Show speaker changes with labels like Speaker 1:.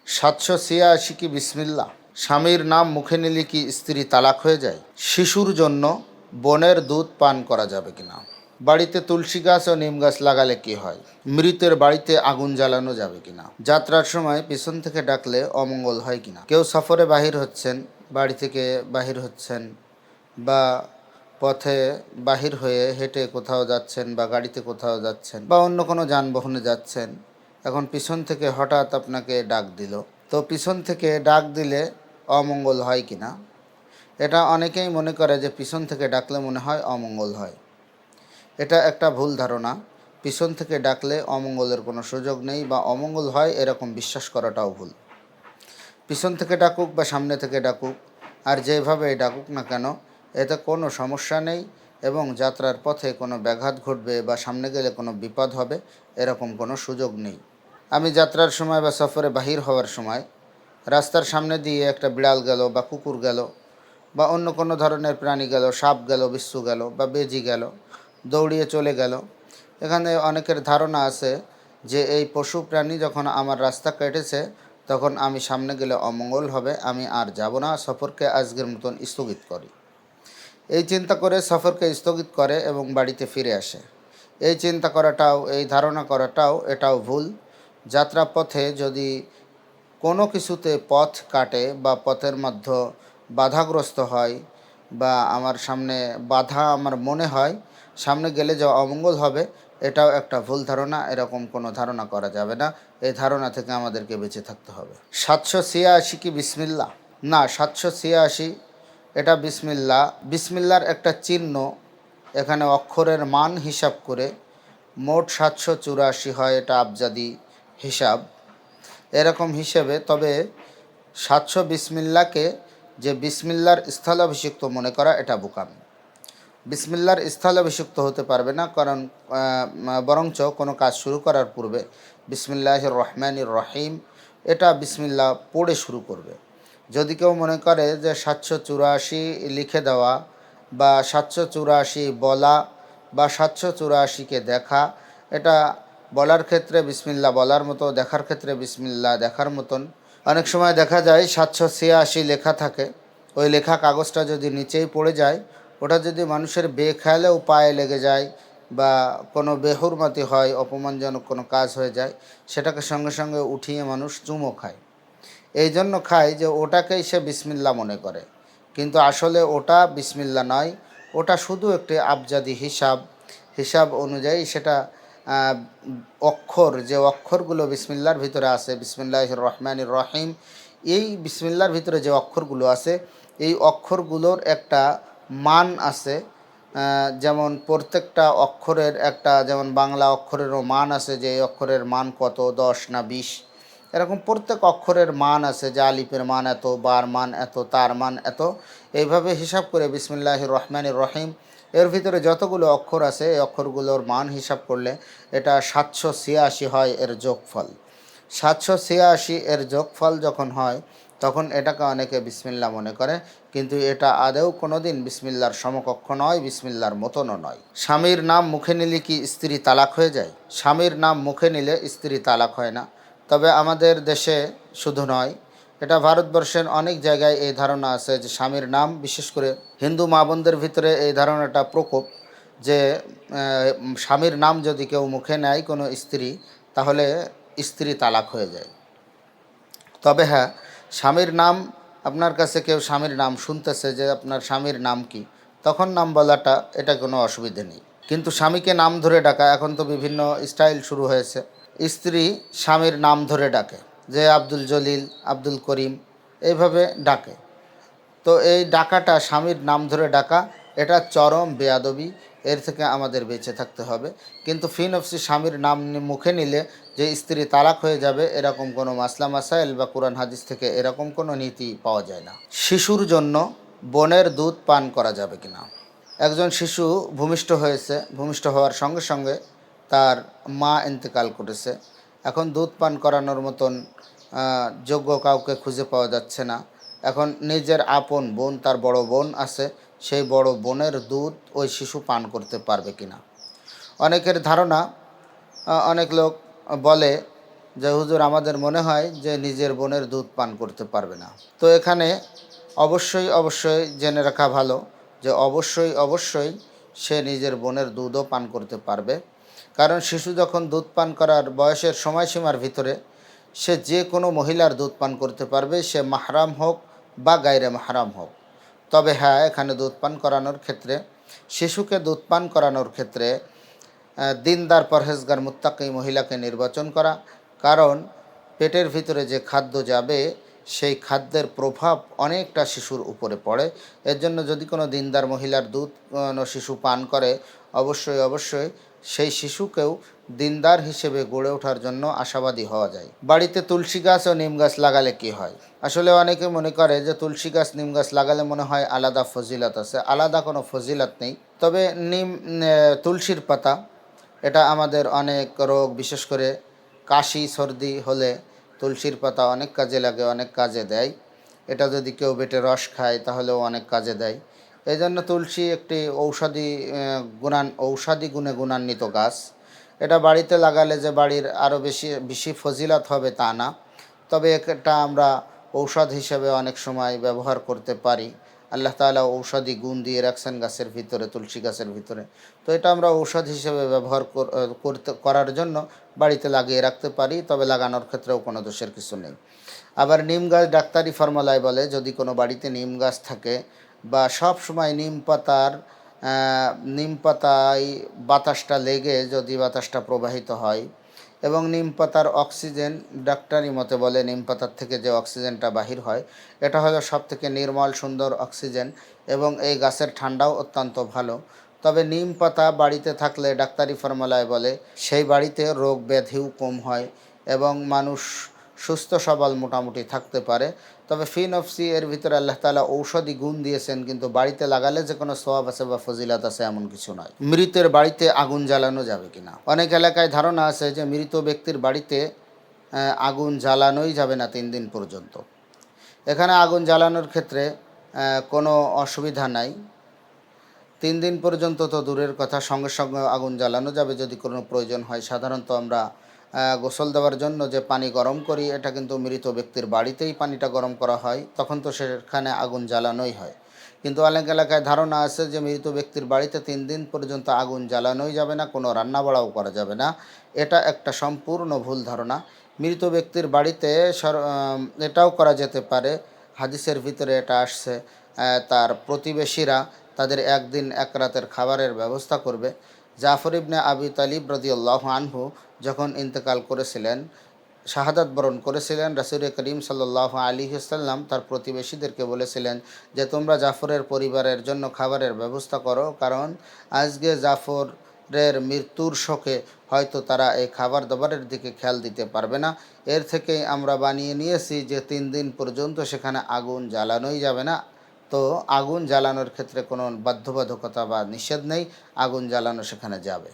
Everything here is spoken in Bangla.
Speaker 1: 786 কি বিসমিল্লাহ। স্বামীর নাম মুখে নিলে কি স্ত্রী তালাক হয়ে যায়? শিশুর জন্য বনের দুধ পান করা যাবে কিনা? বাড়িতে তুলসী গাছ ও নিম গাছ লাগালে কি হয়? মৃতের বাড়িতে আগুন জ্বালানো যাবে কিনা? যাত্রার সময় পিছন থেকে ডাকলে অমঙ্গল হয় কিনা? কেউ সফরে বাহির হচ্ছেন, বাড়ি থেকে বাহির হচ্ছেন বা পথে বাহির হয়ে হেঁটে কোথাও যাচ্ছেন বা গাড়িতে কোথাও যাচ্ছেন বা অন্য কোনো যানবাহনে যাচ্ছেন, এখন পিছন থেকে হঠাৎ আপনাকে ডাক দিল, তো পিছন থেকে ডাক দিলে অমঙ্গল হয় কিনা? এটা অনেকেই মনে করে যে পিছন থেকে ডাকলে মনে হয় অমঙ্গল হয়। এটা একটা ভুল ধারণা। পিছন থেকে ডাকলে অমঙ্গলের কোনো সুযোগ নেই বা অমঙ্গল হয় এরকম বিশ্বাস করাটাও ভুল। পিছন থেকে ডাকুক বা সামনে থেকে ডাকুক, আর যেভাবে ডাকুক না কেন, এতে কোনো সমস্যা নেই এবং যাত্রার পথে কোনো ব্যাঘাত ঘটবে বা সামনে গেলে কোনো বিপদ হবে এরকম কোনো সুযোগ নেই। আমি যাত্রার সময় বা সফরে বাহির হওয়ার সময় রাস্তার সামনে দিয়ে একটা বিড়াল গেল বা কুকুর গেল বা অন্য কোনো ধরনের প্রাণী গেল, সাপ গেল, বিচ্ছু গেল বা বেজি গেল, দৌড়িয়ে চলে গেল, এখানে অনেকের ধারণা আছে যে এই পশু প্রাণী যখন আমার রাস্তা কেটেছে তখন আমি সামনে গেলে অমঙ্গল হবে, আমি আর যাব না, সফরকে আজকের মতন স্থগিত করি। এই চিন্তা করে সফরকে স্থগিত করে এবং বাড়িতে ফিরে আসে। এই চিন্তা করাটাও, এই ধারণা করাটাও এটাও ভুল। যাত্রাপথে যদি কোনো কিছুতে পথ কাটে বা পথের মধ্যে বাধাগ্রস্ত হয় বা আমার সামনে বাধা আমার মনে হয়, সামনে গেলে যে অমঙ্গল হবে, এটাও একটা ভুল ধারণা। এরকম কোনো ধারণা করা যাবে না। এই ধারণা থেকে আমাদেরকে বেঁচে থাকতে হবে। 786 কি বিসমিল্লাহ? না, 786 এটা বিসমিল্লাহ। বিসমিল্লার একটা চিহ্ন, এখানে অক্ষরের মান হিসাব করে মোট 784 হয়, এটা আবজাদি হিসাব। এরকম হিসেবে তবে 700 বিসমিল্লাকে যে বিসমিল্লার স্থলাভিষিক্ত মনে করা, এটা বোকামি। বিসমিল্লার স্থলাভিষিক্ত হতে পারবে না, কারণ বরঞ্চ কোনো কাজ শুরু করার পূর্বে বিসমিল্লাহির রহমানির রহিম এটা বিসমিল্লাহ পড়ে শুরু করবে। যদি কেউ মনে করে যে 784 লিখে দেওয়া বা 784 বলা বা 784কে দেখা, এটা বলার ক্ষেত্রে বিসমিল্লাহ বলার মতো, দেখার ক্ষেত্রে বিসমিল্লাহ দেখার মতন। অনেক সময় দেখা যায় 786 লেখা থাকে, ওই লেখা কাগজটা যদি নিচেই পড়ে যায়, ওটা যদি মানুষের বেখেয়ালেও পায়ে লেগে যায় বা কোনো বেহুরমাতি হয়, অপমানজনক কোনো কাজ হয়ে যায়, সেটাকে সঙ্গে সঙ্গে উঠিয়ে মানুষ চুমো খায়। এই জন্য খায় যে ওটাকেই সে বিসমিল্লাহ মনে করে, কিন্তু আসলে ওটা বিসমিল্লাহ নয়, ওটা শুধু একটি আবজাদি হিসাব অনুযায়ী সেটা অক্ষর, যে অক্ষরগুলো বিসমিল্লার ভিতরে আছে, বিসমিল্লাহির রহমানির রহিম, এই বিসমিল্লার ভিতরে যে অক্ষরগুলো আছে, এই অক্ষরগুলোর একটা মান আছে। যেমন প্রত্যেকটা অক্ষরের একটা, যেমন বাংলা অক্ষরেরও মান আছে যে এই অক্ষরের মান কত, 10 না 20, এরকম প্রত্যেক অক্ষরের মান আছে, যে আলিফের মান এত, বার মান এত, তার মান এত। এইভাবে হিসাব করে বিসমিল্লাহির রহমানির রহিম এর ভিতরে যতগুলো অক্ষর আছে এই অক্ষরগুলোর মান হিসাব করলে এটা 786 হয় এর যোগফল। 786 এর যোগফল যখন হয় তখন এটাকে অনেকে বিসমিল্লাহ মনে করে, কিন্তু এটা আদৌ কোনো দিন বিসমিল্লার সমকক্ষ নয়, বিসমিল্লার মতনও নয়। স্বামীর নাম মুখে নিলে কি স্ত্রী তালাক হয়ে যায়? স্বামীর নাম মুখে নিলে স্ত্রী তালাক হয় না। তবে আমাদের দেশে শুধু নয়, এটা ভারতবর্ষের অনেক জায়গায় এই ধারণা আছে যে স্বামীর নাম, বিশেষ করে হিন্দু মা বোনদের ভিতরে এই ধারণাটা প্রকোপ যে স্বামীর নাম যদি কেউ মুখে নেয় কোনো স্ত্রী, তাহলে স্ত্রী তালাক হয়ে যায়। তবে হ্যাঁ, স্বামীর নাম, আপনার কাছে কেউ স্বামীর নাম শুনতেছে যে আপনার স্বামীর নাম কি, তখন নাম বলাটা এটা কোনো অসুবিধে নেই। কিন্তু স্বামীকে নাম ধরে ডাকা, এখন তো বিভিন্ন স্টাইল শুরু হয়েছে। স্ত্রী স্বামীর নাম ধরে ডাকে, যে আব্দুল জলিল, আব্দুল করিম, এইভাবে ডাকে। তো এই ডাকাটা, স্বামীর নাম ধরে ডাকা, এটা চরম বেয়াদবি। এর থেকে আমাদের বেঁচে থাকতে হবে। কিন্তু ফি নফসি স্বামীর নাম মুখে নিলে যে স্ত্রী তালাক হয়ে যাবে এরকম কোনো মাসলা মাসাইল বা কোরআন হাদিস থেকে এরকম কোনো নীতি পাওয়া যায় না। শিশুর জন্য বনের দুধ পান করা যাবে কিনা? একজন শিশু ভূমিষ্ঠ হয়েছে, ভূমিষ্ঠ হওয়ার সঙ্গে সঙ্গে তার মা ইন্তেকাল করেছে। এখন দুধ পান করানোর মতন যোগ্য কাউকে খুঁজে পাওয়া যাচ্ছে না। এখন নিজের আপন বোন, তার বড় বোন আছে, সেই বড় বোনের দুধ ওই শিশু পান করতে পারবে কিনা? অনেকের ধারণা, অনেক লোক বলে যে হুজুর আমাদের মনে হয় যে নিজের বোনের দুধ পান করতে পারবে না। তো এখানে অবশ্যই জেনে রাখা ভালো যে অবশ্যই সে নিজের বোনের দুধও পান করতে পারবে। কারণ শিশু যখন দুধ পান করার বয়সের সময়সীমার ভিতরে সে যে কোনো মহিলার দুধ পান করতে পারবে, সে মাহরাম হোক বা গায়রে মাহরাম হোক। তবে হ্যাঁ, এখানে দুধ পান করানোর ক্ষেত্রে, শিশুকে দুধ পান করানোর ক্ষেত্রে দিনদার পরহেজগার মুত্তাকি মহিলাকে নির্বাচন করা। কারণ পেটের ভিতরে যে খাদ্য যাবে সেই খাদ্যের প্রভাব অনেকটা শিশুর উপরে পড়ে। এর জন্য যদি কোনো দিনদার মহিলার দুধ কোনো শিশু পান করে, অবশ্যই সেই শিশুকেও দিনদার হিসেবে গড়ে ওঠার জন্য আশাবাদী হওয়া যায়। বাড়িতে তুলসী গাছ ও নিম গাছ লাগালে কি হয়? আসলে অনেকে মনে করে যে তুলসী গাছ নিম গাছ লাগালে মনে হয় আলাদা ফজিলত আছে। আলাদা কোনো ফজিলত নেই। তবে তুলসীর পাতা, এটা আমাদের অনেক রোগ, বিশেষ করে কাশি সর্দি হলে তুলসীর পাতা অনেক কাজে লাগে, অনেক কাজে দেয়। এটা যদি কেউ বেটে রস খায় তাহলেও অনেক কাজে দেয়। এই জন্য তুলসী একটি ঔষধি গুণে গুণান্বিত গাছ। এটা বাড়িতে লাগালে যে বাড়ির আরও বেশি ফজিলত হবে তা না। তবে এটা আমরা ঔষধ হিসেবে অনেক সময় ব্যবহার করতে পারি। আল্লাহ তাআলা ঔষধি গুণ দিয়ে রাখছেন গাছের ভিতরে, তুলসী গাছের ভিতরে। তো এটা আমরা ঔষধ হিসেবে ব্যবহার করার জন্য বাড়িতে লাগিয়ে রাখতে পারি। তবে লাগানোর ক্ষেত্রেও কোনো দোষের কিছু নেই। আবার নিম গাছ ডাক্তারি ফর্মুলায় বলে, যদি কোনো বাড়িতে নিম গাছ থাকে বা সব সময় নিম পাতায় বাতাসটা লেগে যদি বাতাসটা প্রবাহিত হয় এবং নিম পাতার অক্সিজেন, ডাক্তারি মতে বলে নিম পাতার থেকে যে অক্সিজেনটা বাহির হয় এটা হলো সবথেকে নির্মল সুন্দর অক্সিজেন, এবং এই গাছের ঠান্ডাও অত্যন্ত ভালো। তবে নিম পাতা বাড়িতে থাকলে ডাক্তারি ফর্মুলায় বলে সেই বাড়িতে রোগ ব্যাধিও কম হয় এবং মানুষ সুস্থ সবল মোটামুটি থাকতে পারে। তবে ফি নফসি এর ভিতরে আল্লাহ তাআলা ঔষধি গুণ দিয়েছেন, কিন্তু বাড়িতে লাগালে যে কোনো সওয়াব আছে বা ফজিলত আছে এমন কিছু নয়। মৃতের বাড়িতে আগুন জ্বালানো যাবে কিনা? অনেক এলাকায় ধারণা আছে যে মৃত ব্যক্তির বাড়িতে আগুন জ্বালানোই যাবে না 3 দিন পর্যন্ত। এখানে আগুন জ্বালানোর ক্ষেত্রে কোনো অসুবিধা নাই। 3 দিন পর্যন্ত তো দূরের কথা, সঙ্গে আগুন জ্বালানো যাবে যদি কোনো প্রয়োজন হয়। সাধারণত আমরা গোসল দেওয়ার জন্য যে পানি গরম করি, এটা কিন্তু মৃত ব্যক্তির বাড়িতেই পানিটা গরম করা হয়, তখন তো সেখানে আগুন জ্বালানোই হয়। কিন্তু অনেক এলাকায় ধারণা আছে যে মৃত ব্যক্তির বাড়িতে 3 দিন পর্যন্ত আগুন জ্বালানোই যাবে না, কোনো রান্নাবাড়াও করা যাবে না। এটা একটা সম্পূর্ণ ভুল ধারণা। মৃত ব্যক্তির বাড়িতে এটাও করা যেতে পারে, হাদিসের ভিতরে এটা আসছে, তার প্রতিবেশীরা তাদের একদিন এক রাতের খাবারের ব্যবস্থা করবে। জাফর ইবনে আবি তালিব রাদিয়াল্লাহু আনহু যখন ইন্তেকাল করেছিলেন, শাহাদাত বরণ করেছিলেন, রাসূল করিম সাল্লাল্লাহু আলাইহি ওয়াসাল্লাম তার প্রতিবেশীদেরকে বলেছিলেন যে তোমরা জাফরের পরিবারের জন্য খাবারের ব্যবস্থা করো, কারণ আজকে জাফরের মৃত্যুর শোকে হয়তো তারা এই খাবার দাবারের দিকে খেয়াল দিতে পারবে না। এর থেকেই আমরা বানিয়ে নিয়েছি যে 3 দিন পর্যন্ত সেখানে আগুন জ্বালানোই যাবে না। তো আগুন জ্বালানোর ক্ষেত্রে কোনো বাধ্যবাধকতা বা নিষেধ নেই, আগুন জ্বালানো সেখানে যাবে।